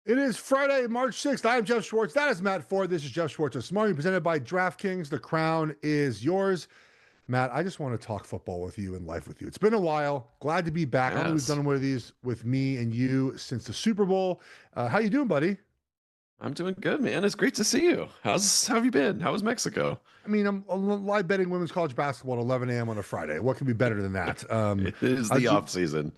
It is Friday, March 6th. I'm Geoff Schwartz. That is Matt Ford. This is Geoff Schwartz of Smart, presented by DraftKings. The crown is yours. Matt, I just want to talk football with you and life with you. It's been a while. Glad to be back. I don't think we've Yes, done one of these with me and you since the Super Bowl. How you doing, buddy? I'm doing good, man. It's great to see you. How have you been? How was Mexico? I mean, I'm live betting women's college basketball at 11 a.m. on a Friday. What can be better than that? It is I the ju- off season.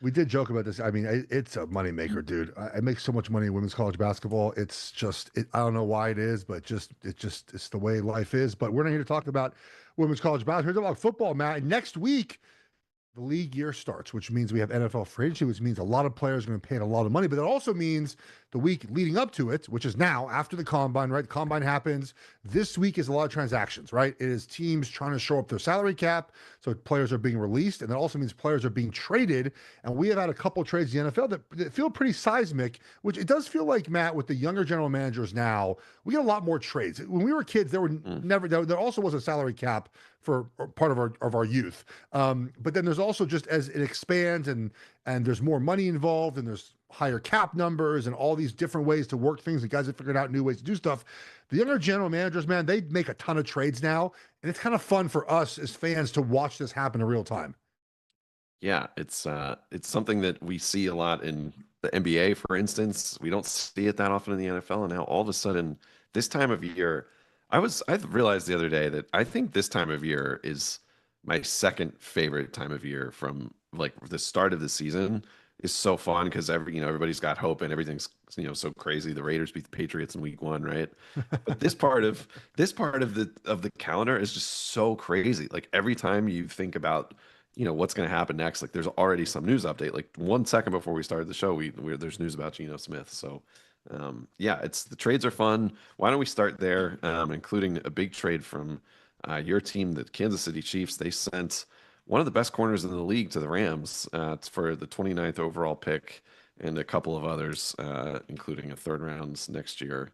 we did joke about this. I mean, it's a moneymaker, dude. I make so much money in women's college basketball. It's just, I don't know why it is, but it's the way life is. But we're not here to talk about women's college basketball. We're here to talk about football, Matt. And next week, the league year starts, which means we have NFL free agency, which means a lot of players are going to pay a lot of money. But it also means the week leading up to it, which is now after the combine, right? The combine happens. This week is a lot of transactions, right? It is teams trying to show up their salary cap. So players are being released. And that also means players are being traded. And we have had a couple trades in the NFL that feel pretty seismic, which it does feel like, Matt, with the younger general managers now, we get a lot more trades. When we were kids, Mm. there also was a salary cap for part of our youth. But then there's also just as it expands and there's more money involved and there's higher cap numbers and all these different ways to work things. The guys have figured out new ways to do stuff. The younger general managers, man, they make a ton of trades now, and it's kind of fun for us as fans to watch this happen in real time. Yeah, it's something that we see a lot in the NBA, for instance. We don't see it that often in the NFL, and now all of a sudden, this time of year, I realized the other day that I think this time of year is my second favorite time of year from like the start of the season is so fun because everybody's got hope and everything's so crazy. The Raiders beat the Patriots in week one, right? But this part of the calendar is just so crazy. Like every time you think about what's going to happen next, like there's already some news update. Like 1 second before we started the show, there's news about Geno Smith. So yeah, it's the trades are fun. Why don't we start there, including a big trade from your team, the Kansas City Chiefs. They sent one of the best corners in the league to the Rams for the 29th overall pick and a couple of others, including a third rounds next year.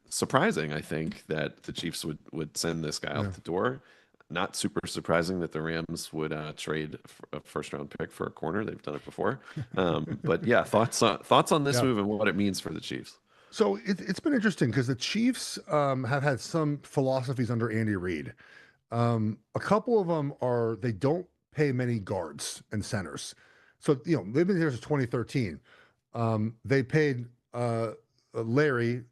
Surprising, I think, that the Chiefs would send this guy Yeah. out the door. Not super surprising that the Rams would trade a first round pick for a corner. They've done it before. But yeah, thoughts on this Yeah. move and what it means for the Chiefs. So it's been interesting because the Chiefs have had some philosophies under Andy Reid. A couple of them are they don't pay many guards and centers. So they've been here since 2013. They paid Larry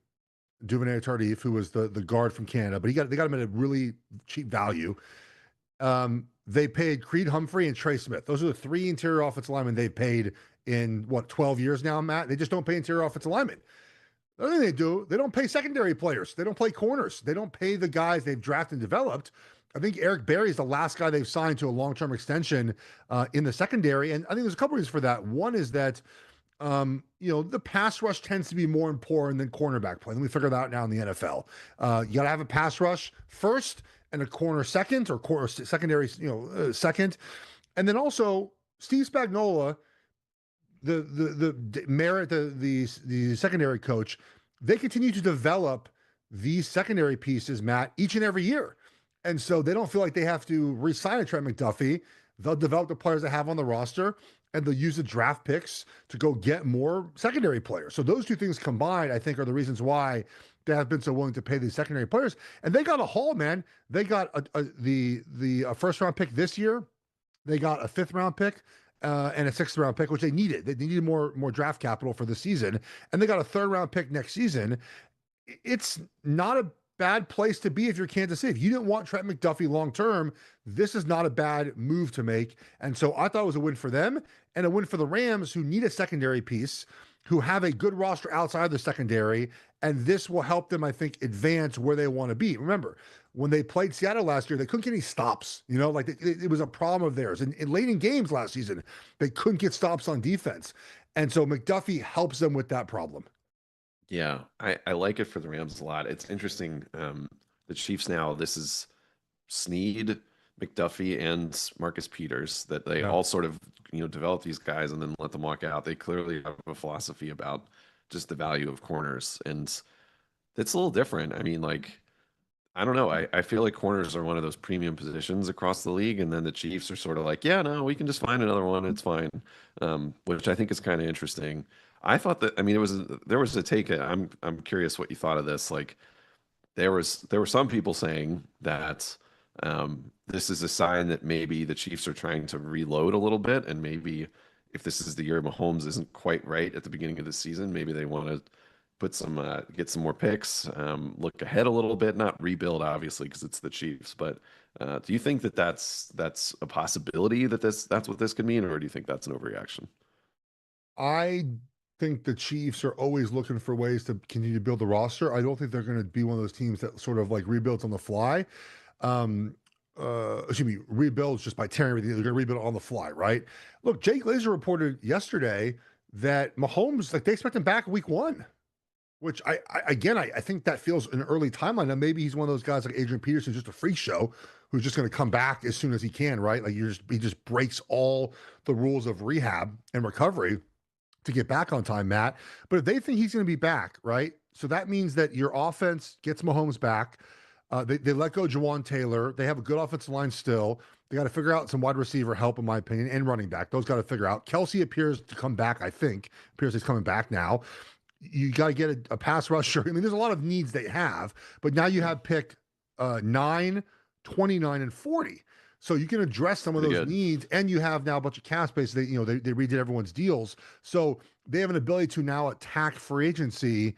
Duvernay Tardif, who was the guard from Canada, but they got him at a really cheap value. They paid Creed Humphrey and Trey Smith. Those are the three interior offensive linemen they've paid in what 12 years now, Matt. They just don't pay interior offensive linemen. The other thing they do, they don't pay secondary players. They don't play corners. They don't pay the guys they've drafted and developed. I think Eric Berry is the last guy they've signed to a long-term extension in the secondary. And I think there's a couple reasons for that. One is that, the pass rush tends to be more important than cornerback play. And we figured that out now in the NFL. You got to have a pass rush first and a corner second or secondary, second. And then also Steve Spagnuolo, the Merritt, the secondary coach, they continue to develop these secondary pieces, Matt, each and every year. And so they don't feel like they have to re-sign a Trent McDuffie. They'll develop the players they have on the roster and they'll use the draft picks to go get more secondary players. So those two things combined, I think, are the reasons why they have been so willing to pay these secondary players. And they got a haul, man. They got the first round pick this year. They got a fifth round pick and a sixth round pick, which they needed. They needed more draft capital for the season, and they got a third round pick next season. It's not a bad place to be if you're Kansas City. If you didn't want Trent McDuffie long term, this is not a bad move to make. And so I thought it was a win for them and a win for the Rams, who need a secondary piece, who have a good roster outside the secondary. And this will help them, I think, advance where they want to be. Remember, when they played Seattle last year, they couldn't get any stops. Like it was a problem of theirs. And late in games last season, they couldn't get stops on defense. And so McDuffie helps them with that problem. Yeah, I like it for the Rams a lot. It's interesting. The Chiefs now, this is Sneed, McDuffie, and Marcus Peters that they Yeah. all sort of, develop these guys and then let them walk out. They clearly have a philosophy about just the value of corners. And it's a little different. I mean, like, I don't know. I feel like corners are one of those premium positions across the league. And then the Chiefs are sort of like, yeah, no, we can just find another one. It's fine. Which I think is kind of interesting. I thought that, I mean, there was a take. I'm curious what you thought of this. Like, there were some people saying that this is a sign that maybe the Chiefs are trying to reload a little bit, and maybe if this is the year Mahomes isn't quite right at the beginning of the season, maybe they want to get some more picks, look ahead a little bit, not rebuild obviously because it's the Chiefs, but do you think that that's a possibility that that's what this could mean, or do you think that's an overreaction? I think the Chiefs are always looking for ways to continue to build the roster. I don't think they're going to be one of those teams that sort of like rebuilds on the fly. Um, excuse me, rebuilds just by tearing everything. They're going to rebuild on the fly, right? Look, Jake Glazer reported yesterday that Mahomes, like they expect him back week one. Which I think that feels an early timeline. Now maybe he's one of those guys like Adrian Peterson, just a freak show, who's just going to come back as soon as he can, right? Like he just breaks all the rules of rehab and recovery to get back on time, Matt. But if they think he's going to be back, right? So that means that your offense gets Mahomes back. They let go Jawan Taylor. They have a good offensive line still. They got to figure out some wide receiver help, in my opinion, and running back. Those got to figure out. Kelsey appears to come back, I think. Appears he's coming back now. You got to get a pass rusher. I mean, there's a lot of needs they have, but now you have pick 9, 29, and 40. So you can address some of Pretty those good. needs, and you have now a bunch of cap space. They redid everyone's deals, so they have an ability to now attack free agency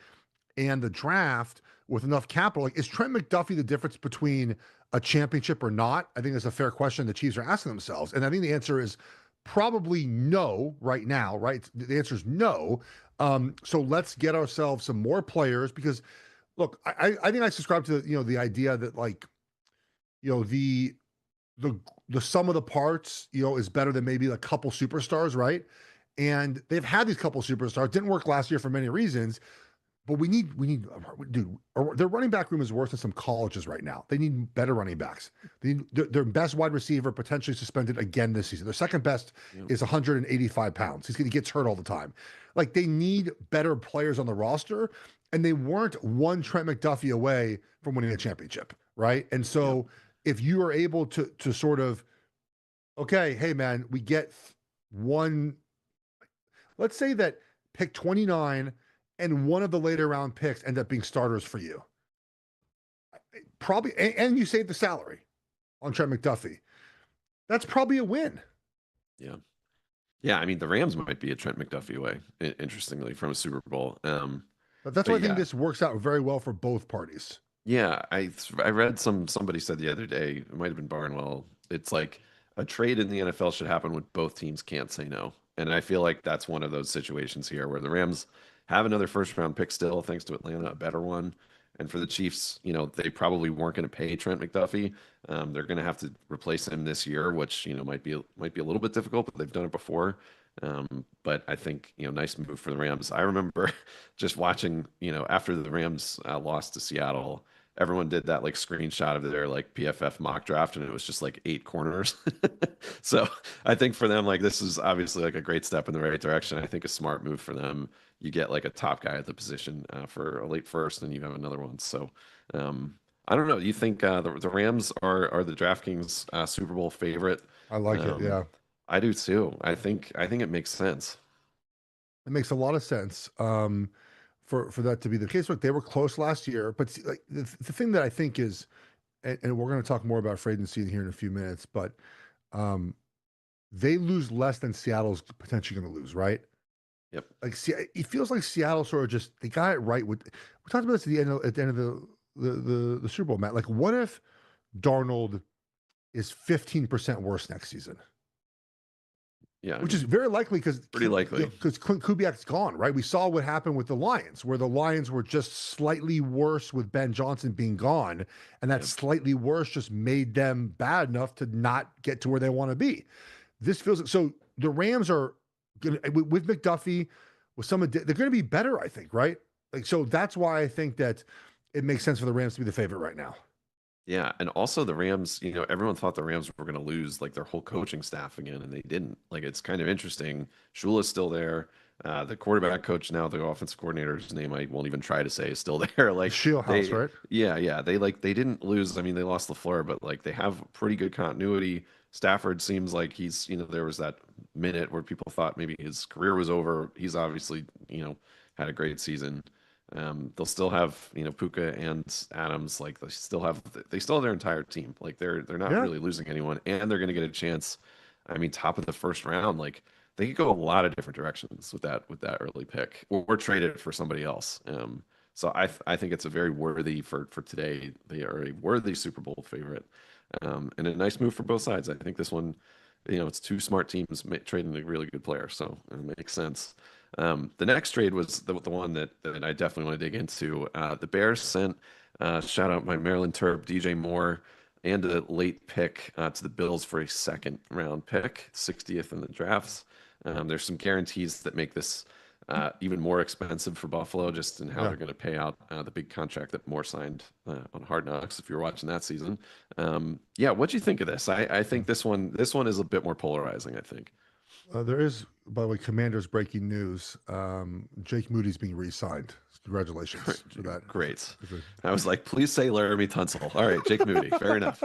and the draft with enough capital. Like, is Trent McDuffie the difference between a championship or not? I think that's a fair question the Chiefs are asking themselves, and I think the answer is probably no right now. Right, the answer is no. So let's get ourselves some more players because, look, I think I subscribe to the idea that like the the the sum of the parts is better than maybe a couple superstars, right? And they've had these couple superstars. Didn't work last year for many reasons. But we need, dude. Their running back room is worse than some colleges right now. They need better running backs. They need their best wide receiver potentially suspended again this season. Their second best Yeah. is 185 pounds. He gets hurt all the time. Like they need better players on the roster, and they weren't one Trent McDuffie away from winning a championship, right? And Yeah. so if you are able to sort of, okay, hey man, we get one. Let's say that pick 29 and one of the later round picks end up being starters for you. Probably, and you save the salary on Trent McDuffie. That's probably a win. Yeah. Yeah, I mean the Rams might be a Trent McDuffie away, interestingly, from a Super Bowl. But that's why But I think yeah, this works out very well for both parties. yeah, I read somebody said the other day, it might have been Barnwell. It's like a trade in the NFL should happen when both teams can't say no. And I feel like that's one of those situations here where the Rams have another first round pick still, thanks to Atlanta, a better one. And for the Chiefs, they probably weren't going to pay Trent McDuffie. They're going to have to replace him this year, which might be a little bit difficult, but they've done it before. But I think nice move for the Rams. I remember just watching after the Rams lost to Seattle, everyone did that like screenshot of their like PFF mock draft, and it was just like 8 corners. So I think for them, like this is obviously like a great step in the right direction. I think a smart move for them. You get like a top guy at the position for a late first, and you have another one. So I don't know. You think the Rams are the DraftKings Super Bowl favorite? I like it. Um, Yeah, I do too. I think it makes sense. it makes a lot of sense. For that to be the case. Look, they were close last year, but see, like the thing that I think is, and we're going to talk more about free agency here in a few minutes, but um, they lose less than Seattle's potentially going to lose, right? Yep. Like, see, it feels like Seattle sort of just they got it right with. We talked about this at the end of the Super Bowl, Matt. Like, what if Darnold is 15% worse next season? Yeah. I Which is mean, very likely because pretty likely. Clint Kubiak's gone, right? We saw what happened with the Lions, where the Lions were just slightly worse with Ben Johnson being gone, and that Yep. slightly worse just made them bad enough to not get to where they want to be. This feels so. The Rams are going to with McDuffie, with they're going to be better, I think, right? Like so. That's why I think that it makes sense for the Rams to be the favorite right now. Yeah, and also the Rams, everyone thought the Rams were going to lose like their whole coaching staff again, and they didn't. Like it's kind of interesting. Shula's still there. The quarterback coach now, the offensive coordinator's name I won't even try to say is still there. Like Shieldhouse, they, right? yeah, they didn't lose. I mean, they lost LaFleur, but like they have pretty good continuity. Stafford seems like he's, there was that minute where people thought maybe his career was over. He's obviously, had a great season. They'll still have, Puka and Adams. Like they still have their entire team. Like they're not Yeah, really losing anyone, and they're going to get a chance. I mean, top of the first round, like they could go a lot of different directions with that early pick, or trade it for somebody else. So I think it's a very worthy for today. They are a worthy Super Bowl favorite, and a nice move for both sides. I think this one, it's two smart teams trading a really good player, so it makes sense. The next trade was the one that I definitely want to dig into. The Bears sent, shout out my Maryland Terp, DJ Moore, and a late pick to the Bills for a second round pick, 60th in the drafts. There's some guarantees that make this even more expensive for Buffalo, just in how yeah. they're going to pay out the big contract that Moore signed on Hard Knocks. If you're watching that season, yeah, what'd you think of this? I think this one is a bit more polarizing. I think. There is, by the way, Commanders breaking news. Jake Moody's being re-signed. Congratulations for that. Great. Is it- I was like, please say Laramie Tunsil. All right, Jake Moody. Fair enough.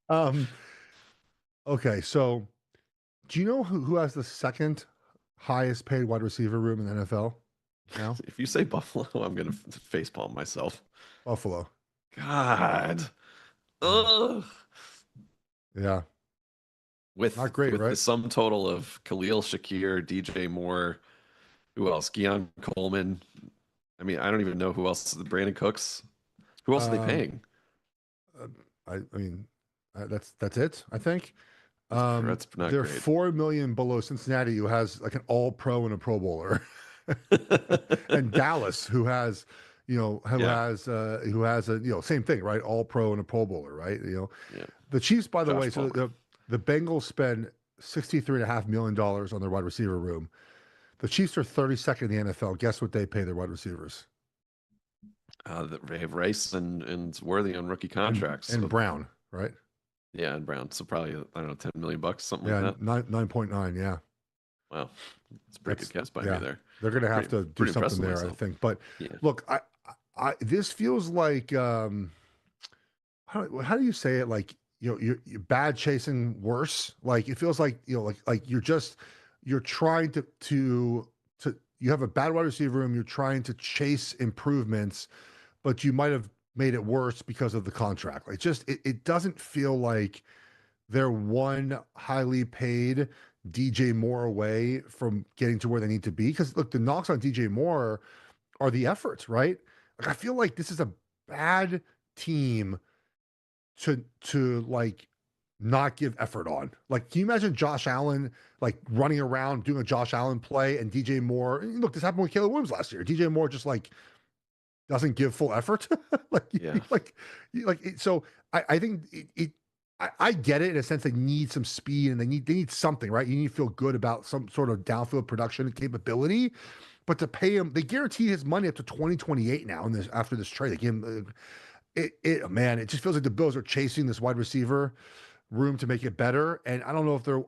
um, okay, so do you know who has the second highest paid wide receiver room in the NFL now? If you say Buffalo, I'm gonna facepalm myself. Buffalo. God. Yeah. Ugh. Yeah. With Not great, with the right? sum total of Khalil Shakir, DJ Moore, who else? Keon Coleman. I mean, I don't even know who else. Brandon Cooks. Who else are they Um, paying? uh, I mean, that's it, I think. That's not They're great. 4 million below Cincinnati, who has like an all pro and a pro bowler. And Dallas, Yeah, who has a same thing, right? All pro and a pro bowler, right? yeah. The Chiefs, by the Josh way, so Palmer. the Bengals spend $63.5 million on their wide receiver room. The Chiefs are 32nd in the NFL. Guess what they pay their wide receivers? They have Rice and Worthy on rookie And contracts. and So Brown, right? yeah, and Brown. So probably I don't know, $10 million, something like Yeah, that. 9.9. Yeah, Wow, it's a pretty good that's guess by me yeah. there. They're going to have Pretty to do pretty something impressed with there, I myself. think. But Yeah. look, this feels like how do you say it? Like you're bad chasing worse. Like it feels like like you're trying to you have a bad wide receiver room. You're trying to chase improvements, but you might have made it worse because of the contract. Like it doesn't feel like they're one highly paid DJ Moore away from getting to where they need to be. Because look, the knocks on DJ Moore are the efforts, right? Like I feel like this is a bad team to like not give effort on. Like, can you imagine Josh Allen like running around doing a Josh Allen play and DJ Moore? Look, this happened with Caleb Williams last year. DJ Moore just like doesn't give full effort. like, Yeah. so I think I get it in a sense they need some speed and they need something, right? You need to feel good about some sort of downfield production capability. But to pay him, they guarantee his money up to 2028 now in this after this trade. They give him man, it just feels like the Bills are chasing this wide receiver room to make it better. And I don't know if they're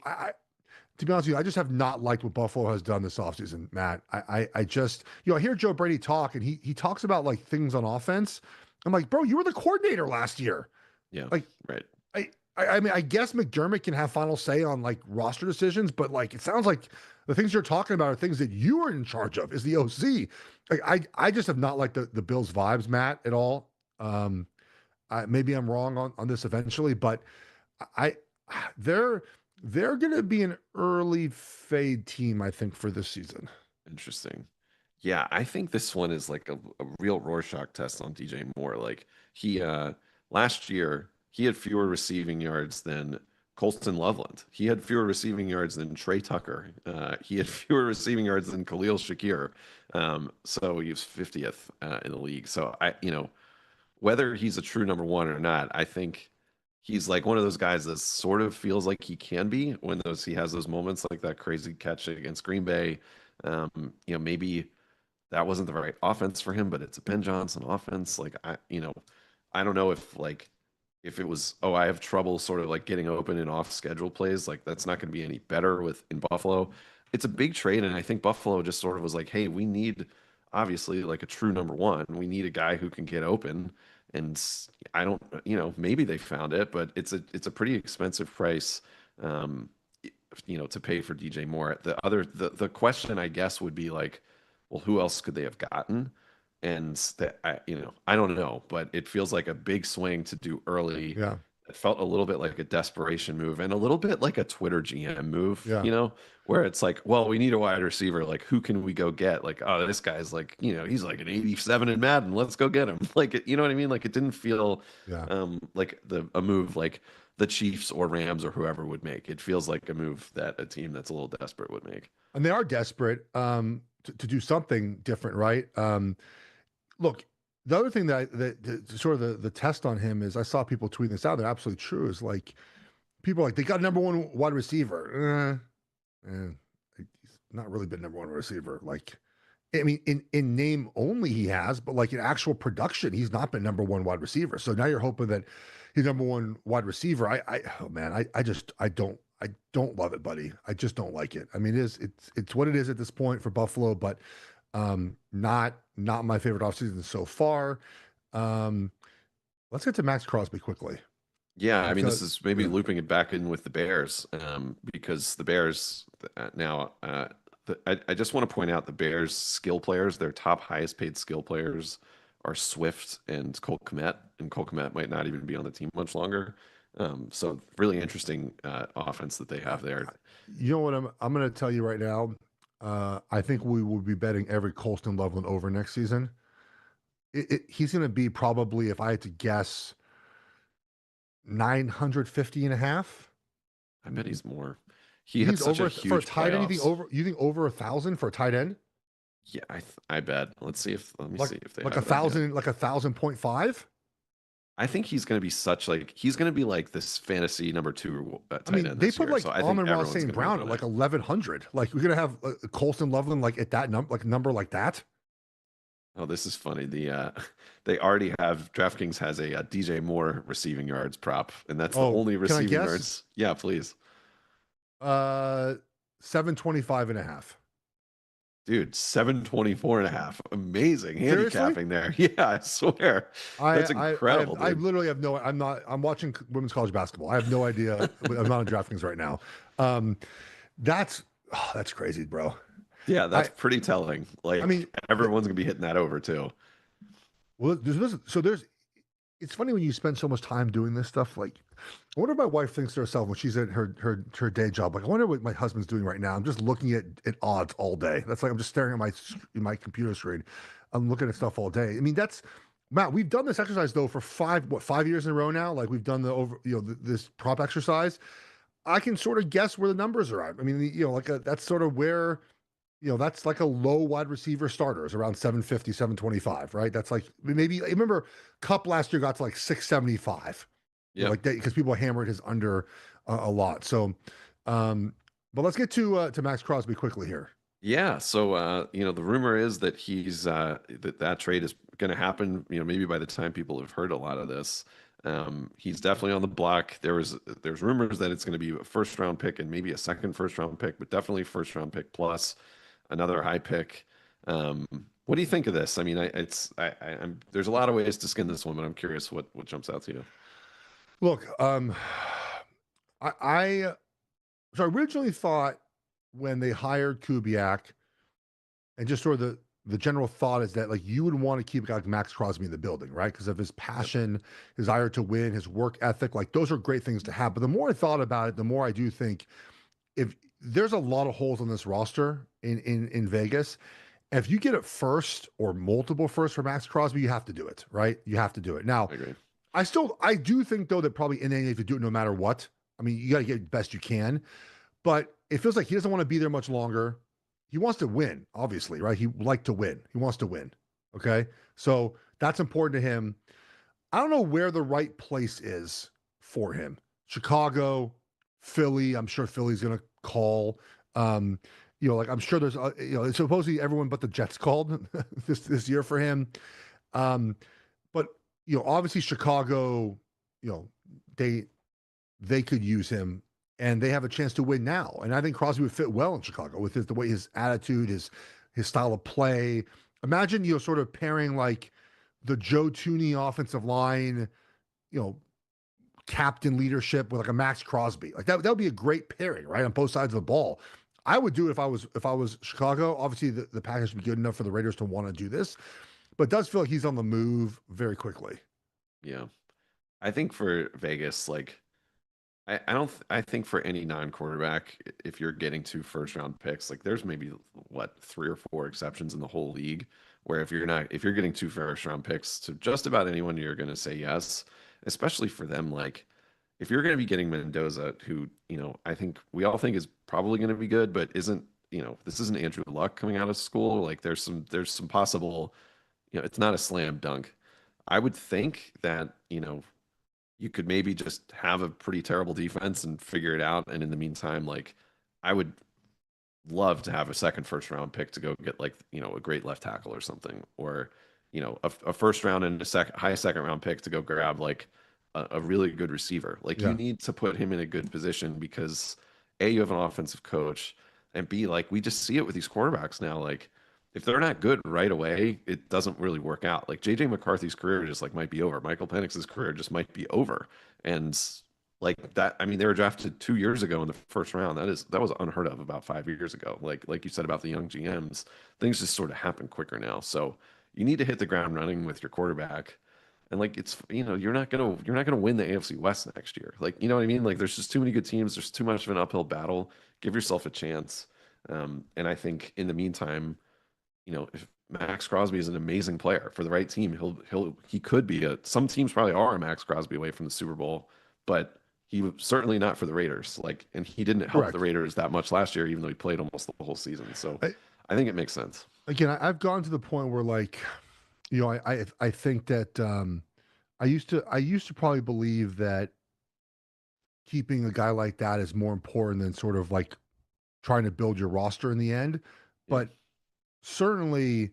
to be honest with you, I just have not liked what Buffalo has done this offseason, Matt. I just I hear Joe Brady talk and he talks about like things on offense. I'm like, bro, you were the coordinator last year. Yeah. Like Right. I mean, I guess McDermott can have final say on like roster decisions, but like it sounds like the things you're talking about are things that you are in charge of is the OC. Like I just have not liked the Bills vibes, Matt, at all. Um, maybe I'm wrong on this eventually, but I they're they're going to be an early fade team, I think, for this season. Interesting. Yeah, I think this one is like a real Rorschach test on DJ Moore. Like he last year he had fewer receiving yards than Colston Loveland. He had fewer receiving yards than Trey Tucker. He had fewer receiving yards than Khalil Shakir. So he was 50th in the league. So whether he's a true number one or not, I think he's like one of those guys that sort of feels like he can be when he has those moments like that crazy catch against Green Bay. Maybe that wasn't the right offense for him, but it's a Ben Johnson offense. Like I don't know if it was, oh, I have trouble sort of like getting open and off schedule plays. Like that's not going to be any better in Buffalo. it's a big trade, and I think Buffalo just sort of was like, hey, we need obviously like a true number one. We need a guy who can get open. And I don't, maybe they found it, but it's a pretty expensive price, um, to pay for DJ Moore. The question I guess would be like, well, who else could they have gotten? And that I don't know, but it feels like a big swing to do early. Yeah, It felt a little bit like a desperation move and a little bit like a Twitter GM move, yeah. where it's like, well, we need a wide receiver. Like, who can we go get? Like, oh, this guy's like, he's like an 87 in Madden. Let's go get him. Like, you know what I mean? Like, it didn't feel Yeah. like a move like the Chiefs or Rams or whoever would make. It feels like a move that a team that's a little desperate would make. And they are desperate to do something different, right? Look, the other thing that sort of the test on him is I saw people tweeting this out. They're absolutely true. Is like people are like they got number one wide receiver. He's not really been number one receiver. Like, I mean, in name only he has, but like in actual production, he's not been number one wide receiver. So now you're hoping that he's number one wide receiver. Oh man, I don't love it, buddy. I just don't like it. I mean, it's what it is at this point for Buffalo, but not my favorite offseason so far. Um, let's get to Max Crosby quickly Yeah, I mean, because this is maybe looping it back in with the Bears, because the Bears now. I just want to point out the Bears' skill players, their top highest paid skill players are Swift and Cole Kmet, and Cole Kmet might not even be on the team much longer. So really interesting offense that they uh, have there. you know what I'm going to tell you right now. I think we will be betting every Colston Loveland over next season. He's going to be probably, if I had to guess, 950 and a half. I bet he's more. You He think had he's such a over for a huge tight end? playoffs. You think over 1,000 for a tight end? Yeah, I bet. Let me Like see if they like have that yet. 1,000.5? I think he's going to be he's going to be like this fantasy number two I tight mean, end they this put year. like So I think Amon-Ra everyone's St. going to be Brown in at on like it. 1,100. Like we're gonna have Colston Loveland like at that number, like a number like that. Oh, this is funny. They already have DraftKings has a, DJ Moore receiving yards prop, and that's the Oh, only can I receiving guess? yards. Yeah, please. Uh 725 and a half. Dude, 724 and a half. Amazing Seriously? handicapping there. Yeah, I swear. That's incredible, I dude. literally have no I'm watching women's college basketball. I have no idea. I'm not on DraftKings right now. Um that's that's crazy, bro. Yeah, that's I pretty telling. I Like mean, everyone's gonna be hitting that over too. well, there's it's funny when you spend so much time doing this stuff. Like, I wonder if my wife thinks to herself when she's at her day job. Like, I wonder what my husband's doing right now. I'm just looking at odds all day. That's like I'm just staring at my computer screen. I'm looking at stuff all day. I mean, that's Matt. We've done this exercise though for 5 years in a row now. Like we've done the this prop exercise. I can sort of guess where the numbers are at. I mean, that's sort of where that's like a low wide receiver starter is around 750, 725, right? That's like maybe I remember Cup last year got to like 675, Yep. like that because people hammered his under a lot. So, um, but let's get to Max Crosby quickly here. Yeah, so the rumor is that he's that trade is going to happen. Maybe by the time people have heard a lot of this, he's definitely on the block. There's rumors that it's going to be a first round pick and maybe a second first round pick, but definitely first round pick plus another high pick. What do you think of this? I mean, I'm there's a lot of ways to skin this one, but I'm curious what jumps out to you. Look, I so I originally thought when they hired Kubiak and just sort of the general thought is that like you would want to keep like Max Crosby in the building, right? Because of his Yep. passion, his desire to win, his work ethic, like those are great things to have. But the more I thought about it, the more I do think if there's a lot of holes on this roster in Vegas, if you get it first or multiple first for Max Crosby, you have to do it, right? You have to do it. Now, I agree. I do think though that probably in the NBA to do it no matter what. I mean, you got to get the best you can, but it feels like he doesn't want to be there much longer. He wants to win, obviously, right? He would like to win. He wants to win. Okay. So that's important to him. I don't know where the right place is for him. Chicago, Philly. I'm sure Philly's going to call. Um, like I'm sure there's, supposedly everyone but the Jets called this year for him. Um, but obviously Chicago, you know, they they could use him and they have a chance to win now. And I think Crosby would fit well in Chicago with the way his attitude, his style of play. Imagine sort of pairing like the Joe Tooney offensive line, you know, captain leadership with like a Max Crosby. Like that would be a great pairing, right? On both sides of the ball. I would do it if I was Chicago. Obviously, the package would be good enough for the Raiders to want to do this, but it does feel like he's on the move very quickly. Yeah. I think for Vegas, like I don't I think for any non-quarterback, if you're getting two first round picks, like there's maybe what three or four exceptions in the whole league where if you're getting two first round picks to just about anyone, you're going to say yes, especially for them. Like if you're going to be getting Mendoza, who, I think we all think is probably going to be good, but isn't, this isn't Andrew Luck coming out of school. Like there's some possible, it's not a slam dunk. I would think that, you could maybe just have a pretty terrible defense and figure it out. And in the meantime, like I would love to have a second first round pick to go get like, a great left tackle or something, or, a first round and a high second round pick to go grab like a really good receiver. Like you Yeah, need to put him in a good position because A, you have an offensive coach, and B, like we just see it with these quarterbacks now. Like if they're not good right away, it doesn't really work out. Like JJ McCarthy's career just like might be over. Michael Penix's career just might be over. And like that, I mean, they were drafted 2 years ago in the first round. That was unheard of about 5 years ago. Like you said about the young GMs, things just sort of happen quicker now. So you need to hit the ground running with your quarterback. And like it's you're not gonna win the AFC West next year. Like you know what I mean? Like there's just too many good teams. There's too much of an uphill battle. Give yourself a chance. And I think in the meantime, if Max Crosby is an amazing player for the right team, he could be some teams probably are a Max Crosby away from the Super Bowl, but he was certainly not for the Raiders. Like, and he didn't help the correct. Raiders that much last year, even though he played almost the whole season. So I, I think it makes sense. again, I've gone to the point where like, I think that I used to probably believe that keeping a guy like that is more important than sort of like trying to build your roster in the end. Yeah. But certainly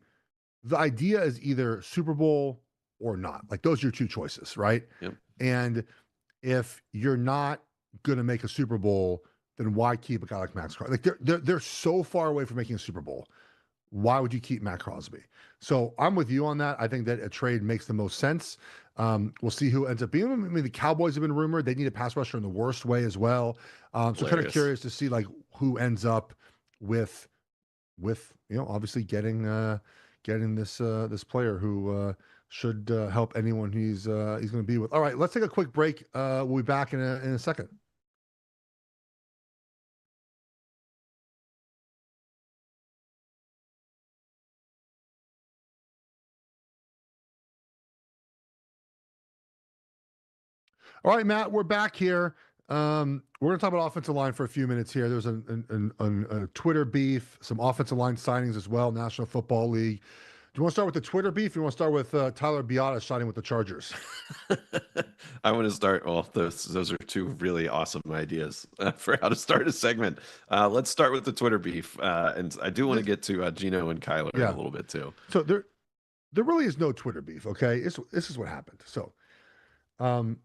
the idea is either Super Bowl or not. Like those are your two choices, right? Yep. And if you're not going to make a Super Bowl, then why keep a guy like Max Crosby? Like they're so far away from making a Super Bowl. Why would you keep Matt Crosby? So I'm with you on that. I think that a trade makes the most sense. We'll see who ends up being. I mean, the Cowboys have been rumored. They need a pass rusher in the worst way as well. So kind of Hilarious. curious to see like who ends up with obviously getting this player who should help anyone he's going to be with. All right, let's take a quick break. We'll be back in a second. All right, Matt, we're back here. We're going to talk about offensive line for a few minutes here. There's a Twitter beef, some offensive line signings as well, National Football League. Do you want to start with the Twitter beef? Or you want to start with Tyler Biadasz signing with the Chargers? I want to start. Well, those are two really awesome ideas for how to start a segment. Let's start with the Twitter beef, and I do want to This- get to Geno and Kyler in a yeah. little bit too. So there really is no Twitter beef. Okay, this is what happened. So, um,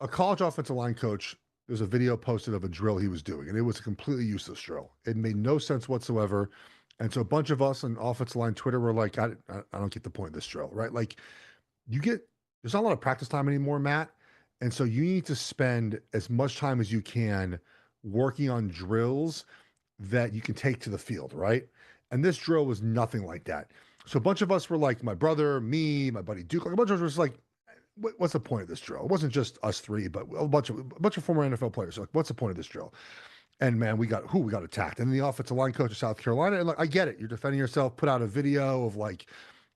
a college offensive line coach. There's a video posted of a drill he was doing, and it was a completely useless drill. It made no sense whatsoever. And so a bunch of us on offensive line Twitter were like, I don't get the point of this drill, right? Like there's not a lot of practice time anymore, Matt. And so you need to spend as much time as you can working on drills that you can take to the field, right? And this drill was nothing like that. So a bunch of us were like, my brother, me, my buddy Duke, like a bunch of us was like, what's the point of this drill? It wasn't just us three, but a bunch of former NFL players. So like, what's the point of this drill? And man, we got attacked. And the offensive line coach of South Carolina. And like, I get it. You're defending yourself. Put out a video of like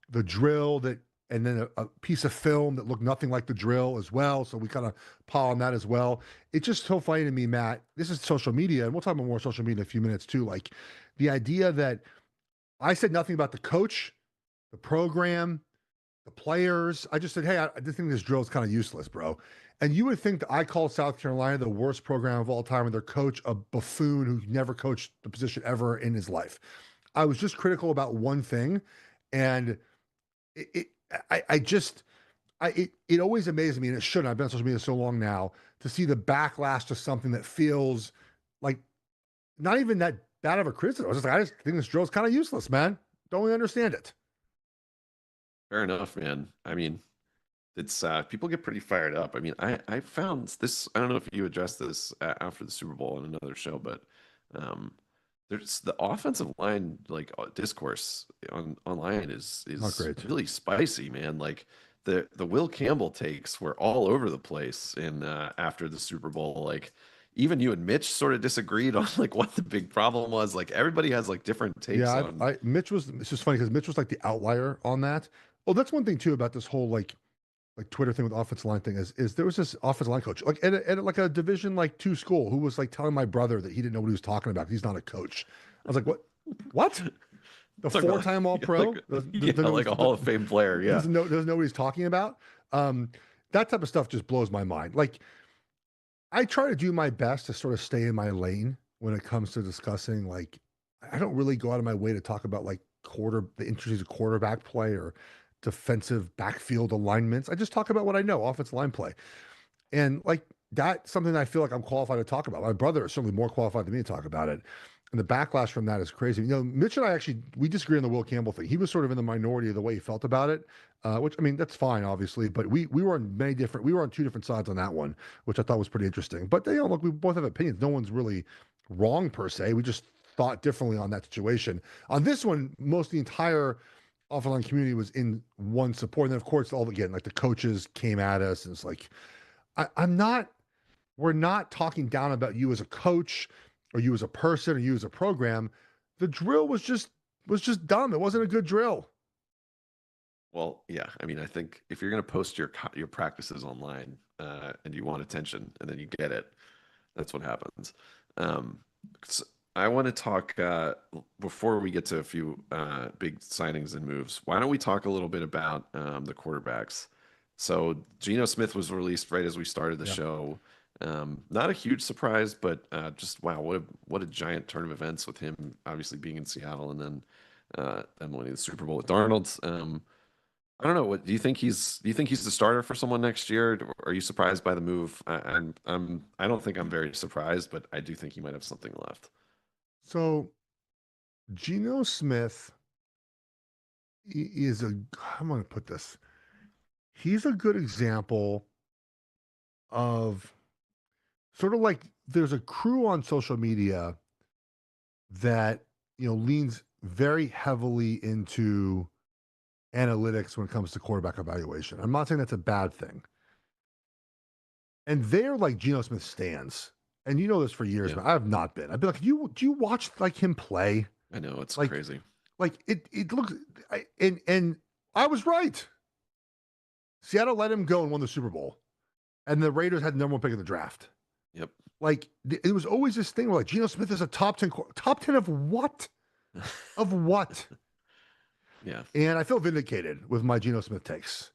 the drill and then a piece of film that looked nothing like the drill as well. So we kind of pile on that as well. It's just so funny to me, Matt. This is social media, and we'll talk about more social media in a few minutes too. Like the idea that I said nothing about the coach, the program, the players. I just said, hey, I just think this drill is kind of useless, bro. And you would think that I called South Carolina the worst program of all time and their coach a buffoon who never coached the position ever in his life. I was just critical about one thing. And it, it I just it always amazes me, and it shouldn't. I've been on social media so long now to see the backlash to something that feels like not even that bad of a criticism. I just think this drill is kind of useless, man. Don't really understand it. Fair enough, man. I mean, it's people get pretty fired up. I mean, I found this. I don't know if you addressed this after the Super Bowl on another show, but um, there's the offensive line discourse online Not is great. really spicy, man. Like the Will Campbell takes were all over the place in after the Super Bowl. Like even you and Mitch sort of disagreed on like what the big problem was. Like everybody has like different takes Yeah, on. Mitch was. It's just funny because Mitch was like the outlier on that. Oh, that's one thing too about this whole like Twitter thing with offensive line thing is there was this offensive line coach like at like a Division like two school who was like telling my brother that he didn't know what he was talking about. He's not a coach. I was like, what? What? The Talking about four-time All Pro yeah, like a Hall of Fame player. Yeah. doesn't know what he's talking about. Um, that type of stuff just blows my mind. Like I try to do my best to sort of stay in my lane when it comes to discussing like I don't really go out of my way to talk about like the intricacies of quarterback play or defensive backfield alignments. I just talk about what I know, offensive line play. And like that's something that I feel like I'm qualified to talk about. My brother is certainly more qualified than me to talk about it. And the backlash from that is crazy. You know, Mitch and I actually we disagree on the Will Campbell thing. He was sort of in the minority of the way he felt about it, which I mean that's fine, obviously. But we were on we were on two different sides on that one, which I thought was pretty interesting. But you know, look, we both have opinions. No one's really wrong per se. We just thought differently on that situation. On this one, most of the entire offline community was in one support. And then of course, all again, like the coaches came at us, and it's like I'm not we're not talking down about you as a coach or you as a person or you as a program. The drill was just dumb. It wasn't a good drill. Well, yeah. I mean, I think if you're going to post your practices online and you want attention and then you get it, that's what happens. Um, s- I want to talk before we get to a few big signings and moves. Why don't we talk a little bit about the quarterbacks? So Geno Smith was released right as we started the Yeah. show. Not a huge surprise, but just wow, what a giant turn of events with him obviously being in Seattle and then winning the Super Bowl with Darnold. I don't know. What do you think do you think he's the starter for someone next year? Or are you surprised by the move? I don't think I'm very surprised, but I do think he might have something left. So Geno Smith is a I'm going to put this. He's a good example of sort of like there's a crew on social media that leans very heavily into analytics when it comes to quarterback evaluation. I'm not saying that's a bad thing. And they're like Geno Smith stands. And you know this for years, Yeah, but I have not been. I've been like, do you watch like him play? I know it's Like crazy. it looks and I was right. Seattle let him go and won the Super Bowl. And the Raiders had the number one pick in the draft. Yep. Like it was always this thing where like Geno Smith is a top 10 of what? Of what? Yeah. And I feel vindicated with my Geno Smith takes.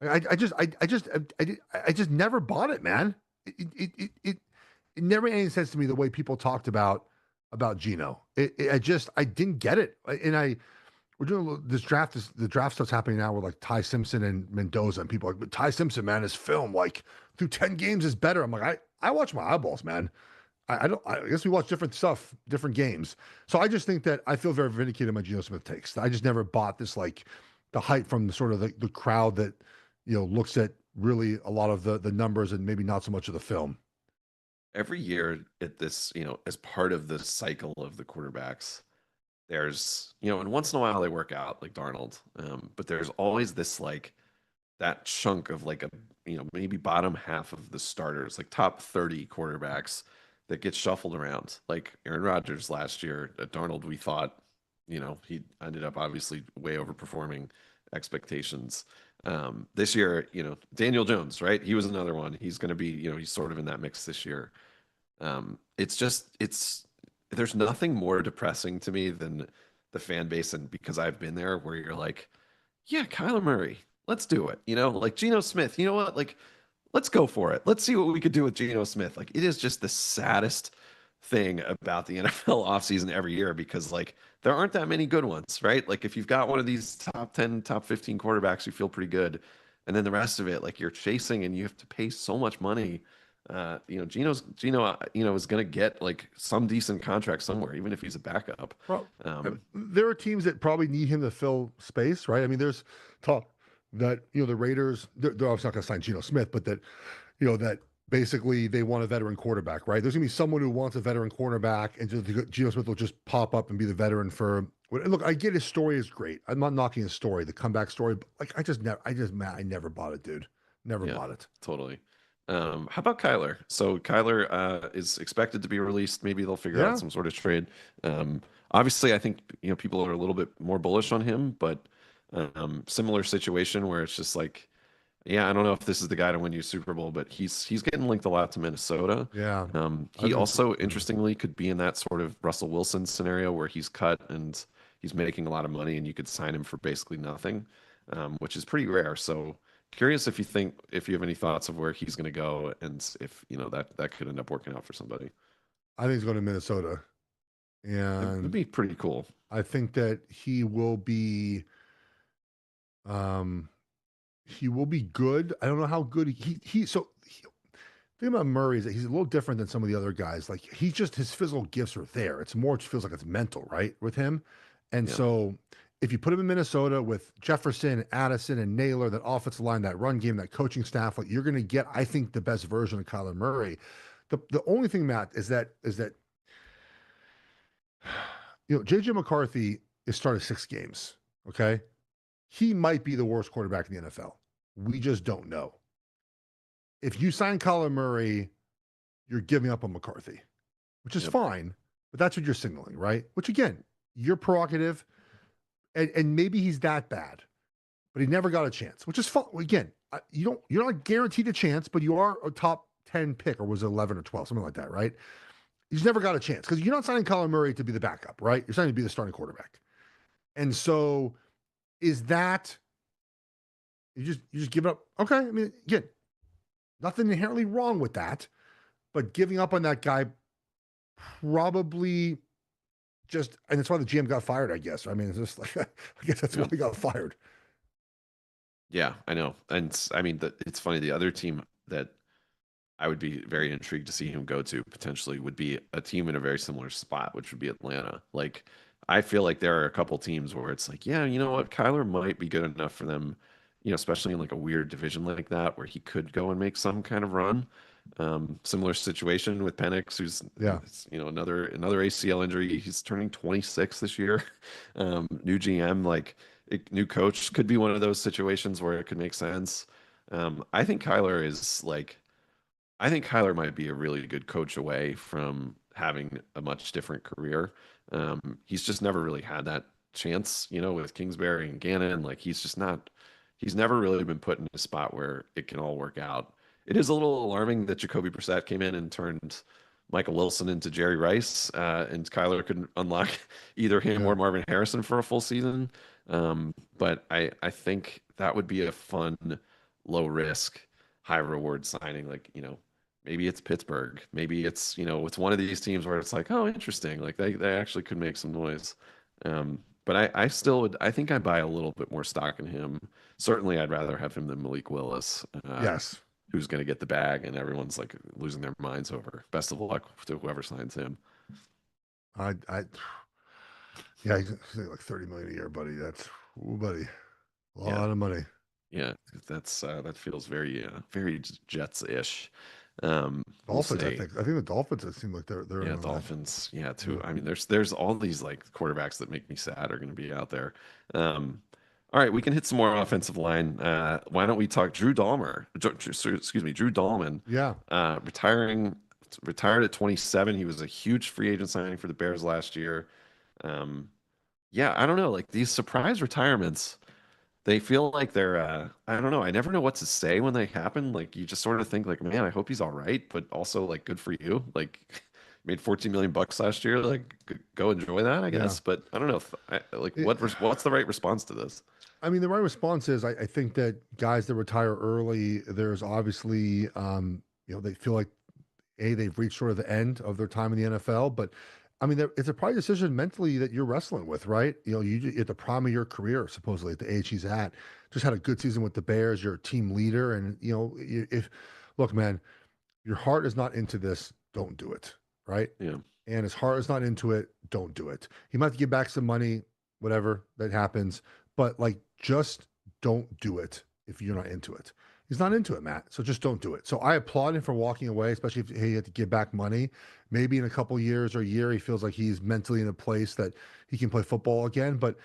I just never bought it, man. It never made any sense to me the way people talked about Geno. I didn't get it, and we're doing this draft. The draft stuff's happening now with like Ty Simpson and Mendoza, and people are like, but Ty Simpson, man, his film like through 10 games is better. I'm like, I watch my eyeballs, man. I don't. I guess we watch different stuff, different games. So I just think that I feel very vindicated in my Geno Smith takes. I just never bought this like the hype from the sort of the crowd that looks at really a lot of the numbers and maybe not so much of the film. Every year at this, as part of the cycle of the quarterbacks, there's, and once in a while they work out like Darnold. But there's always this like that chunk of like a, maybe bottom half of the starters, like top 30 quarterbacks that get shuffled around. Like Aaron Rodgers last year, Darnold, we thought, he ended up obviously way overperforming expectations. This year, Daniel Jones, right? He was another one. He's going to be, he's sort of in that mix this year. There's nothing more depressing to me than the fan base, and because I've been there, where you're like, yeah, Kyler Murray, let's do it. Like Geno Smith, you know what? Like, let's go for it. Let's see what we could do with Geno Smith. Like, it is just the saddest thing about the NFL offseason every year because, like, there aren't that many good ones, right? Like, if you've got one of these top 10, top 15 quarterbacks, you feel pretty good. and then the rest of it, like you're chasing and you have to pay so much money. Geno, is going to get like some decent contract somewhere, even if he's a backup. Well, Um, there are teams that probably need him to fill space, right? I mean, there's talk that the Raiders they're obviously not going to sign Geno Smith, but that that basically they want a veteran quarterback, right? There's going to be someone who wants a veteran cornerback, and just Geno Smith will just pop up and be the veteran for. Look, I get his story is great. I'm not knocking his story, the comeback story, but like I never bought it, dude. Never yeah, bought it. totally. How about Kyler? So Kyler is expected to be released. Maybe they'll figure out Yeah, some sort of trade. Obviously, I think people are a little bit more bullish on him, but similar situation where it's just like, yeah, I don't know if this is the guy to win you a Super Bowl, but he's getting linked a lot to Minnesota. yeah. I've He been. also, Yeah. interestingly, could be in that sort of Russell Wilson scenario where he's cut and he's making a lot of money, and you could sign him for basically nothing, which is pretty rare. So curious if you have any thoughts of where he's going to go, and if that could end up working out for somebody. I think he's going to Minnesota, It'd and be pretty cool. I think that um he will be good. I don't know how good the thing about Murray is that he's a little different than some of the other guys. Like he just his physical gifts are there. It's more it feels like it's mental, right, with him. And Yeah, so if you put him in Minnesota with Jefferson, Addison, and Naylor, that offensive line, that run game, that coaching staff, like you're going to get, I think, the best version of Kyler Murray. The only thing, Matt, is that JJ McCarthy has started 6 games. Okay, he might be the worst quarterback in the NFL. We just don't know. If you sign Kyler Murray, you're giving up on McCarthy, which is yep, fine, but that's what you're signaling, right? Which again, your prerogative, and maybe he's that bad, but he never got a chance, which is fine. Again, you're not guaranteed a chance, but you are a top 10 pick, or was it 11 or 12, something like that, right? He's never got a chance because you're not signing Kyler Murray to be the backup, right? You're signing to be the starting quarterback. And so is that you just give it up? Okay. I mean, again, nothing inherently wrong with that, but giving up on that guy probably and that's why the GM got fired, I guess. I mean, it's just like, I guess that's why yeah, he got fired. yeah. I know, and I mean that it's funny. The other team that I would be very intrigued to see him go to potentially would be a team in a very similar spot, which would be Atlanta. Like, I feel like there are a couple teams where it's like, yeah, you know what, Kyler might be good enough for them, especially in like a weird division like that where he could go and make some kind of run. Similar situation with Penix, who's Yeah. another ACL injury. He's turning 26 this year. New GM, like new coach, could be one of those situations where it could make sense. I think Kyler is like I think Kyler might be a really good coach away from having a much different career. He's just never really had that chance, with Kingsbury and Gannon. Like he's never really been put in a spot where it can all work out. It is a little alarming that Jacoby Brissett came in and turned Michael Wilson into Jerry Rice, and Kyler couldn't unlock either him Yeah. or Marvin Harrison for a full season. But I think that would be a fun, low risk, high reward signing. Like, maybe it's Pittsburgh. Maybe it's one of these teams where it's like, oh, interesting. Like they actually could make some noise. But I still would, I think I buy a little bit more stock in him. Certainly, I'd rather have him than Malik Willis, Yes. who's going to get the bag and everyone's like losing their minds over. Best of luck to whoever signs him. I yeah, he's like 30 million a year, buddy. Buddy, a Yeah. lot of money. Yeah. That feels very Jets-ish. We'll Dolphins, I see. think. I think the Dolphins. It seem like they're in Yeah, on that. Dolphins. Yeah, Yeah. too. I mean, there's all these like quarterbacks that make me sad are going to be out there. All right, we can hit some more offensive line. Why don't we talk Drew Dahmer? Excuse me, Drew Dahlman, Yeah. retired at 27. He was a huge free agent signing for the Bears last year. Um, yeah, I don't know, like these surprise retirements. They feel like they're I don't know. I never know what to say when they happen. Like you just sort of think like, man, I hope he's all right, but also like good for you. Like made 14 million bucks last year. Like go enjoy that, I Yeah. guess. But I don't know if like It, what's the right response to this? I mean, the right response is I think that guys that retire early, there's obviously they feel like they've reached sort of the end of their time in the NFL, but I mean, it's a probably decision mentally that you're wrestling with, right? At the prime of your career, supposedly at the age he's at, just had a good season with the Bears. You're a team leader, and if look, man, your heart is not into this, don't do it, right? Yeah, And his heart is not into it, don't do it. He might have to give back some money, whatever that happens, but like just don't do it if you're not into it. He's not into it, Matt. So just don't do it. So I applaud him for walking away, especially if he had to give back money. Maybe in a couple years or a year, he feels like he's mentally in a place that he can play football again. But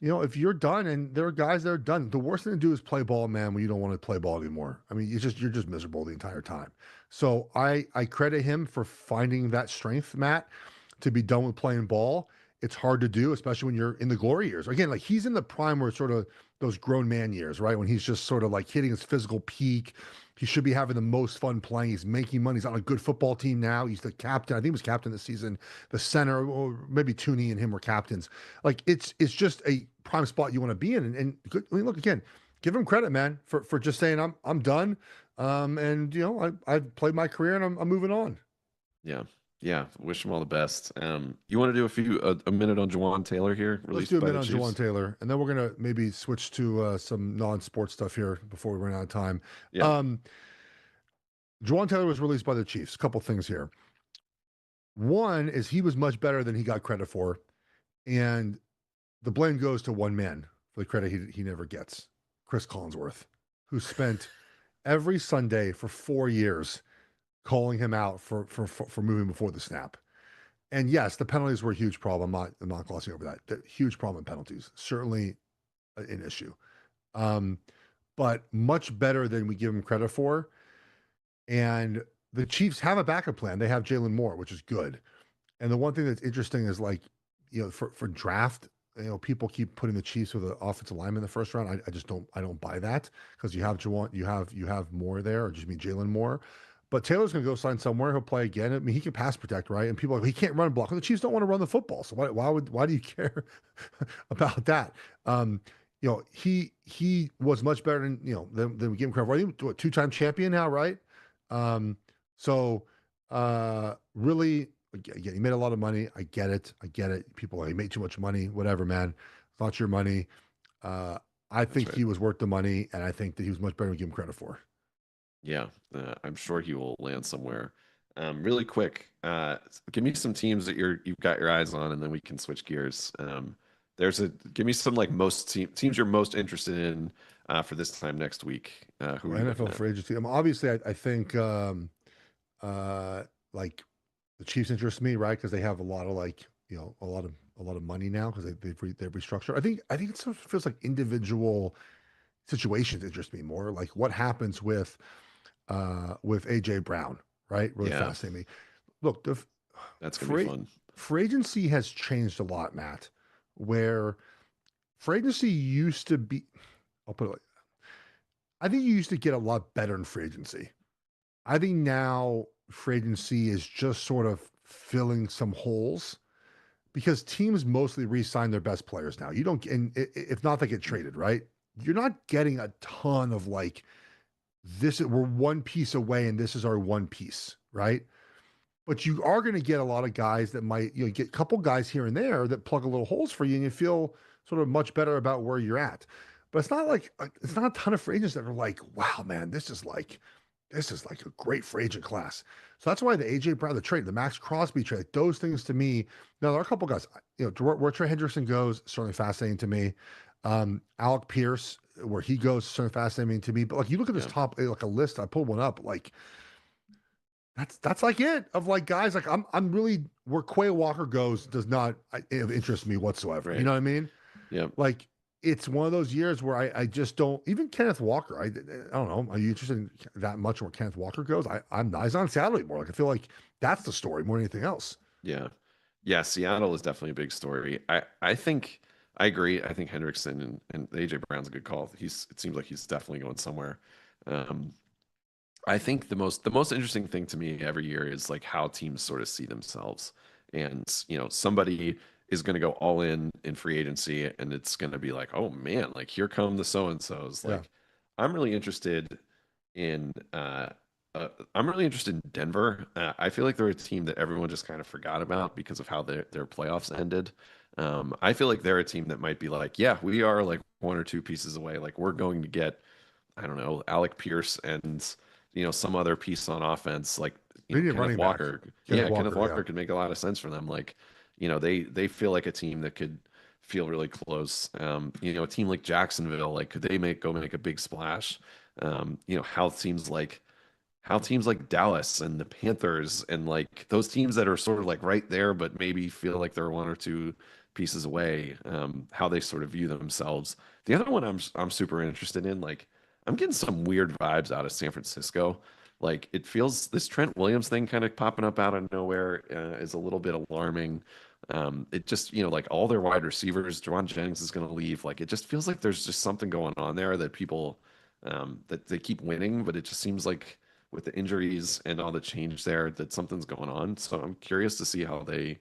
if you're done, and there are guys that are done, the worst thing to do is play ball, man, when you don't want to play ball anymore. I mean, you're just miserable the entire time. So I credit him for finding that strength, Matt, to be done with playing ball. It's hard to do, especially when you're in the glory years. Again, like he's in the prime where sort of those grown man years, right? When he's just sort of like hitting his physical peak. He should be having the most fun playing. He's making money. He's on a good football team now. He's the captain. I think he was captain this season. The center, or maybe Tooney and him were captains. Like it's just a prime spot you want to be in. And I mean, look again, give him credit, man, for just saying I'm done. And I've played my career and I'm moving on. yeah, yeah. Wish him all the best. You want to do a minute on Jawan Taylor here, Let's released do a by the minute on Jawan Chiefs? Taylor, and then we're gonna maybe switch to some non-sports stuff here before we run out of time. Yeah, Um, Jawan Taylor was released by the Chiefs. A couple things here. One is he was much better than he got credit for, and the blame goes to one man for the credit he never gets, Chris Collinsworth, who spent every Sunday for 4 years calling him out for moving before the snap. And yes, the penalties were a huge problem. I'm not glossing over that. The huge problem in penalties, certainly an issue. Um, but much better than we give him credit for. And the Chiefs have a backup plan. They have Jalen Moore, which is good. And the one thing that's interesting is like, for draft, people keep putting the Chiefs with an offensive lineman in the first round. I just don't buy that, because you have Jawan, you have Moore there, or just mean Jalen Moore. But Taylor's going to go sign somewhere. He'll play again. I mean, he can pass protect, right? And people are like, he can't run and block. Well, the Chiefs don't want to run the football. So why do you care about that? He was much better than we give him credit for. I think, what, two-time champion now, right? Um, so really, again, he made a lot of money. I get it. People are like, he made too much money. Whatever, man. It's not your money. Uh, I that's think right. he was worth the money, and I think that he was much better than we give him credit for. Yeah, I'm sure he will land somewhere. Really quick, give me some teams that you've got your eyes on, and then we can switch gears. Give me some like teams you're most interested in for this time next week. Who Well, are you looking NFL at? free agency. Obviously, I think like the Chiefs interest me, right? Because they have a lot of like a lot of money now, because they've restructured. I think it sort of feels like individual situations interest me more. Like what happens with AJ Brown, right? Really Yeah, fascinating me. Look, the that's gonna be free fun. free agency has changed a lot, Matt. Where free agency used to be, I'll put it like, I think you used to get a lot better in free agency. I think now free agency is just sort of filling some holes, because teams mostly re-sign their best players now. You don't, and if not, they get traded, right? You're not getting a ton of like we're one piece away, and this is our one piece, right? But you are going to get a lot of guys that might, get a couple guys here and there that plug a little holes for you, and you feel sort of much better about where you're at. But it's not a ton of free agents that are like, wow, man, this is like a great free agent class. So that's why the AJ Brown, the trade, the Max Crosby trade, like those things to me. Now there are a couple guys, where Trey Hendrickson goes, certainly fascinating to me. Alec Pierce, where he goes, certainly fascinating to me. But like you look at this Yeah, top, like a list, I pulled one up, like that's like it of like guys like I'm really where Quay Walker goes does not interest me whatsoever. You right. know what I mean? Yeah. Like it's one of those years where I just don't, even Kenneth Walker. I don't know. Are you interested in that much where Kenneth Walker goes? I'm not. He's on Seattle anymore. Like I feel like that's the story more than anything else. Yeah. Yeah, Seattle is definitely a big story. I think I agree. I think Hendrickson and AJ Brown's a good call. It seems like he's definitely going somewhere. Um, I think the most interesting thing to me every year is like how teams sort of see themselves. And, somebody is going to go all in free agency, and it's going to be like, oh man, like here come the so and so's. Yeah. Like I'm really interested in I'm really interested in Denver. I feel like they're a team that everyone just kind of forgot about because of how their playoffs ended. I feel like they're a team that might be like, yeah, we are like one or two pieces away. Like we're going to get, I don't know, Alec Pierce and some other piece on offense, like They need a Kenneth running back. Walker. Kenneth Yeah, Kenneth Walker, yeah. Walker could make a lot of sense for them. Like, they feel like a team that could feel really close. A team like Jacksonville, like could they make a big splash? How teams like Dallas and the Panthers and like those teams that are sort of like right there, but maybe feel like they're one or two pieces away, how they sort of view themselves. The other one I'm super interested in, like I'm getting some weird vibes out of San Francisco. Like it feels this Trent Williams thing kind of popping up out of nowhere is a little bit alarming. It just, like all their wide receivers, Juwan Jennings is going to leave. Like it just feels like there's just something going on there that people that they keep winning, but it just seems like with the injuries and all the change there that something's going on. So I'm curious to see how they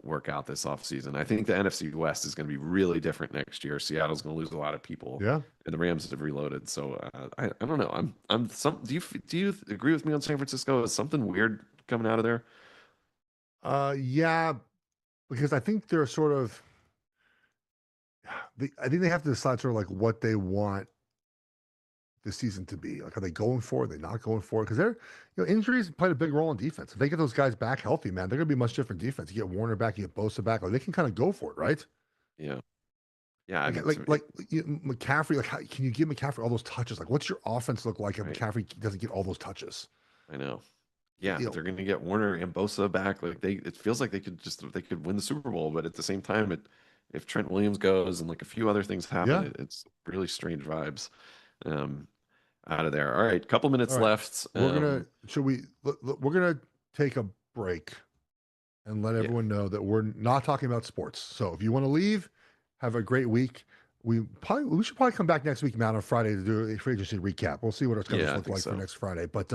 work out this offseason. I think the NFC West is going to be really different next year. Seattle's going to lose a lot of people, Yeah. and the Rams have reloaded. So I don't know. I'm some. Do you agree with me on San Francisco? Is something weird coming out of there? Yeah, because I think they're sort of I think they have to decide sort of like what they want the season to be. Like, are they going for it? Are they not going for it? Because injuries played a big role in defense. If they get those guys back healthy, man, they're gonna be a much different defense. You get Warner back, you get Bosa back, like they can kind of go for it, right? Yeah, yeah. I Like mean, McCaffrey, like how can you give McCaffrey all those touches? Like, what's your offense look like if right. McCaffrey doesn't get all those touches? I know. Yeah, You know, they're going to get Warner and Bosa back. Like it feels like they could win the Super Bowl, but at the same time, if Trent Williams goes and like a few other things happen, yeah. it's really strange vibes um, out of there. All right, couple All minutes right, left. we're gonna should we? We're gonna take a break and let Yeah, everyone know that we're not talking about sports. So if you want to leave, have a great week. We should probably come back next week, Matt, on Friday to do a free agency recap. We'll see what our schedules yeah, I look think like for so. next Friday. But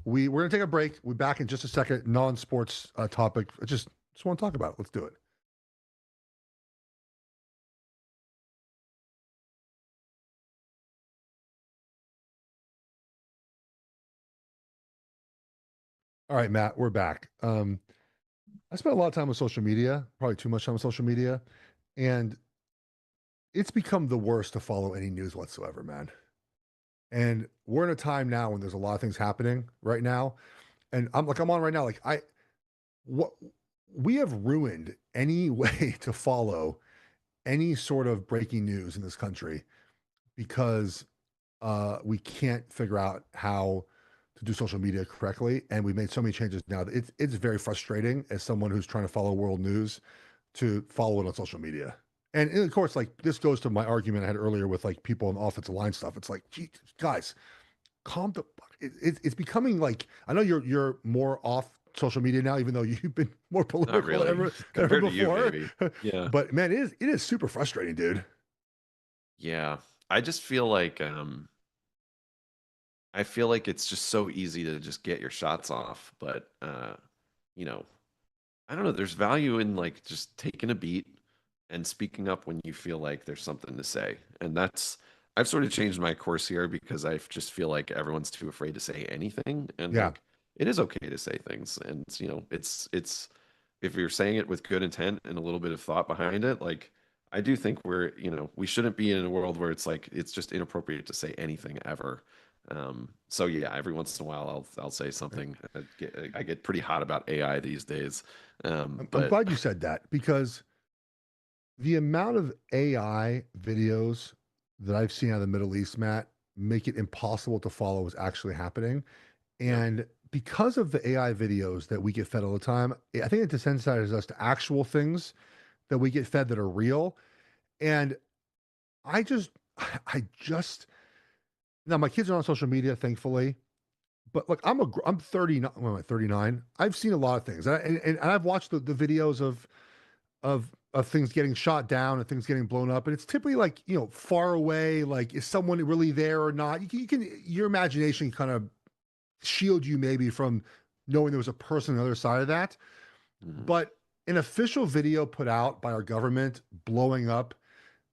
we're gonna take a break. We're back in just a second. Non-sports topic. I just want to talk about it. Let's do it. All right, Matt, we're back. I spent a lot of time on social media, probably too much time on social media, and it's become the worst to follow any news whatsoever, man. And we're in a time now when there's a lot of things happening right now. And I'm on right now. Like what we have ruined any way to follow any sort of breaking news in this country because we can't figure out how to do social media correctly. And we've made so many changes now that it's very frustrating as someone who's trying to follow world news to follow it on social media. And of course, like this goes to my argument I had earlier with like people in offensive line stuff. It's like, gee, guys, calm the fuck. It's becoming like I know you're more off social media now, even though you've been more Not political really than ever compared to you, before. maybe. Yeah, But man, it is super frustrating, dude. yeah. I just feel like it's just so easy to just get your shots off, but you know, I don't know. There's value in like just taking a beat and speaking up when you feel like there's something to say. And I've sort of changed my course here because I just feel like everyone's too afraid to say anything. And Yeah. like it is okay to say things. And it's if you're saying it with good intent and a little bit of thought behind it, like I do think we shouldn't be in a world where it's like it's just inappropriate to say anything ever. So yeah, every once in a while I'll say something. I get pretty hot about AI these days. I'm But glad you said that because the amount of AI videos that I've seen out of the Middle East, Matt, make it impossible to follow what's actually happening. yeah, And because of the AI videos that we get fed all the time, I think it desensitizes us to actual things that we get fed that are real. And I just, I just, now my kids are on social media, thankfully, but like I'm 39, well, I'm 39. I've seen a lot of things. And I've watched the videos of things getting shot down and things getting blown up. And it's typically like, far away, like is someone really there or not? You can your imagination kind of shield you maybe from knowing there was a person on the other side of that. mhm, But an official video put out by our government blowing up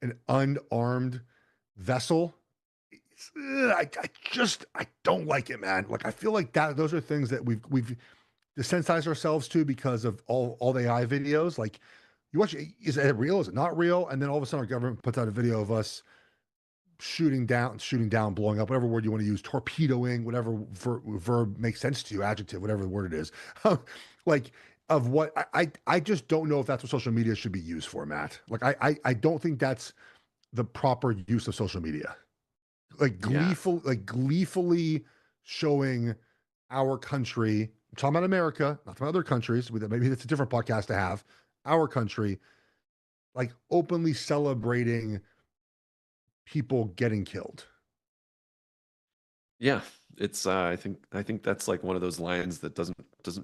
an unarmed vessel, I don't like it, man. Like I feel like that those are things that we've desensitized ourselves to because of all the AI videos. Like you watch, is it real? Is it not real? And then all of a sudden, our government puts out a video of us shooting down, blowing up, whatever word you want to use, torpedoing, whatever verb makes sense to you, adjective, whatever the word it is. Like of what I just don't know if that's what social media should be used for, Matt. Like I don't think that's the proper use of social media. Like Yeah. gleefully showing our country. I'm talking about America, not from other countries. Maybe that's a different podcast to have. Our country, like openly celebrating people getting killed. Yeah, it's I think that's like one of those lines that doesn't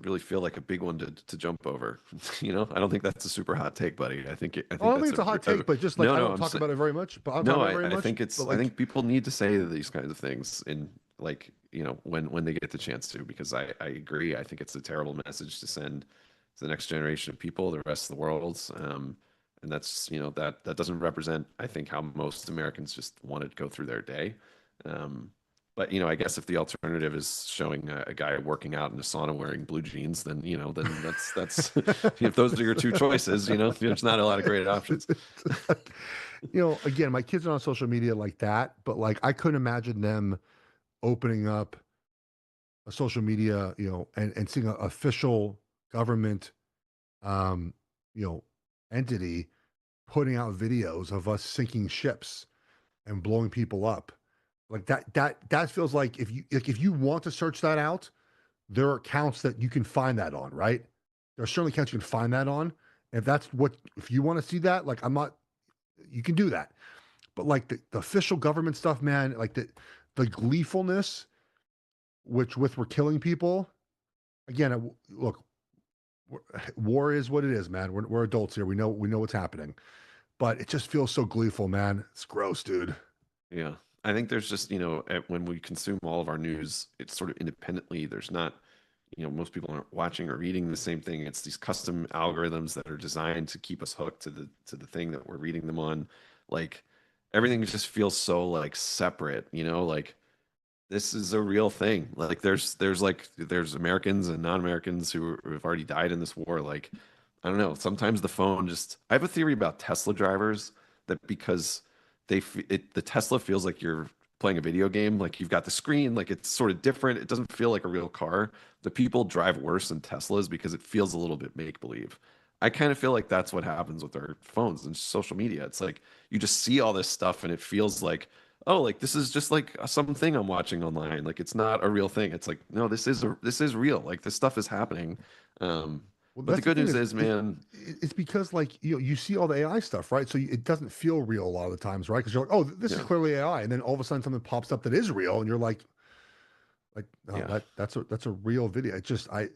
really feel like a big one to jump over. You know, I don't think that's a super hot take, buddy. I Oh, I think don't think that's it's a hot take, but just like no, I no, don't talk about it very much. But I don't talk no, about it very I much. think But it's I like, think people need to say these kinds of things in like, you know, when they get the chance to, because I agree. I think it's a terrible message to send to the next generation of people, the rest of the world. And that's, you know, that doesn't represent, I think, how most Americans just want to go through their day. Um, but you know, I guess if the alternative is showing a guy working out in a sauna wearing blue jeans, then you know, then that's if those are your two choices, you know, there's not a lot of great options. again, my kids are on social media like that, but like I couldn't imagine them opening up a social media, and seeing an official government, um, you know, entity putting out videos of us sinking ships and blowing people up. Like that feels like if you want to search that out, there are accounts that you can find that on, right? There are certainly accounts you can find that on. If you want to see that, like you can do that. But like the official government stuff, man, like the gleefulness with we're killing people. Again, look, war is what it is, man. We're adults here. We know what's happening, but it just feels so gleeful, man. It's gross, dude. Yeah. I think there's just, you know, when we consume all of our news, it's sort of independently. There's not, you know, most people aren't watching or reading the same thing. It's these custom algorithms that are designed to keep us hooked to the thing that we're reading them on. Like everything just feels so like separate, you know, like this is a real thing. Like there's Americans and non-Americans who have already died in this war. Like I don't know. Sometimes the phone just. I have a theory about Tesla drivers that because the Tesla feels like you're playing a video game. Like you've got the screen. Like it's sort of different. It doesn't feel like a real car. The people drive worse than Teslas because it feels a little bit make believe. I kind of feel like that's what happens with our phones and social media. It's like you just see all this stuff and it feels like, oh, like this is just like something I'm watching online. Like it's not a real thing. It's like, no, this is real. Like this stuff is happening. Um, Well, but the that's the good thing news is, man, it's because like you see all the AI stuff, right? So it doesn't feel real a lot of the times, right? Because you're like, oh, this is yeah, clearly AI, and then all of a sudden something pops up that is real, and you're like, no, yeah, that's a real video. It just I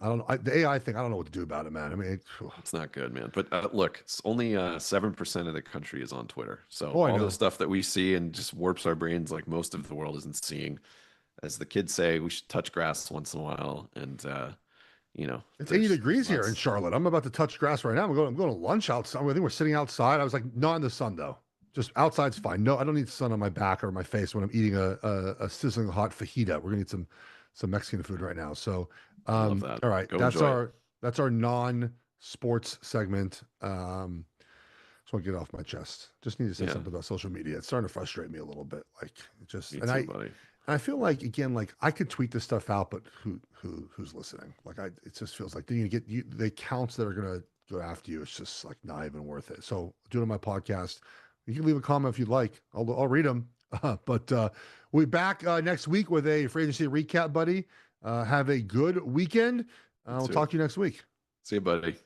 don't know the AI thing. I don't know what to do about it, man. I mean, it's not good, man. But look, it's only 7% of the country is on Twitter. So oh, I all the know. stuff that we see and just warps our brains like most of the world isn't seeing. As the kids say, we should touch grass once in a while. And you know, It's 80 there's degrees here in lots. Charlotte. I'm about to touch grass right now. I'm going to lunch outside. I think we're sitting outside. I was like, not in the sun though. Just outside's fine. No, I don't need sun on my back or my face when I'm eating a sizzling hot fajita. We're gonna eat some Mexican food right now. So, I love that. all right, Go that's enjoy it. our non-sports segment. Just want to get it off my chest. Just need to say Yeah, something about social media. It's starting to frustrate me a little bit. Like it just, me and too, buddy. I feel like again, like I could tweet this stuff out, but who's listening? Like it just feels like then you get the accounts that are gonna go after you. It's just like not even worth it. So do it on my podcast. You can leave a comment if you'd like. I'll read them. But we'll be back next week with a free agency recap, buddy. Have a good weekend. You We'll too. talk to you next week. See you, buddy.